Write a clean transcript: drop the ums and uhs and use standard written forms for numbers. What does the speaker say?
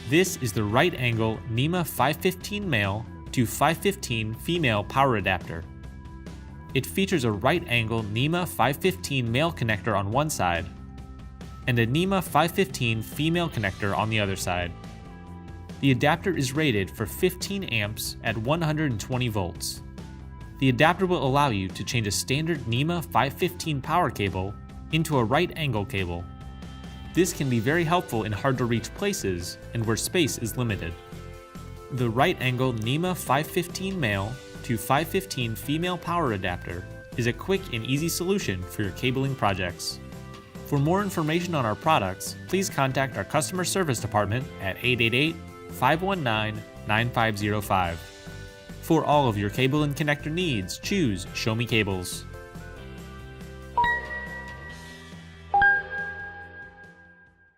This is the Right Angle Nema 515 male to 515 female power adapter. It features a Right Angle Nema 515 male connector on one side and a Nema 515 female connector on the other side. The adapter is rated for 15 amps at 120 volts. The adapter will allow you to change a standard Nema 515 power cable into a right angle cable. This can be very helpful in hard-to-reach places and where space is limited. The Right Angle Nema 515 male to 515 female power adapter is a quick and easy solution for your cabling projects. For more information on our products, please contact our customer service department at 888-519-9505. For all of your cable and connector needs, choose Show Me Cables.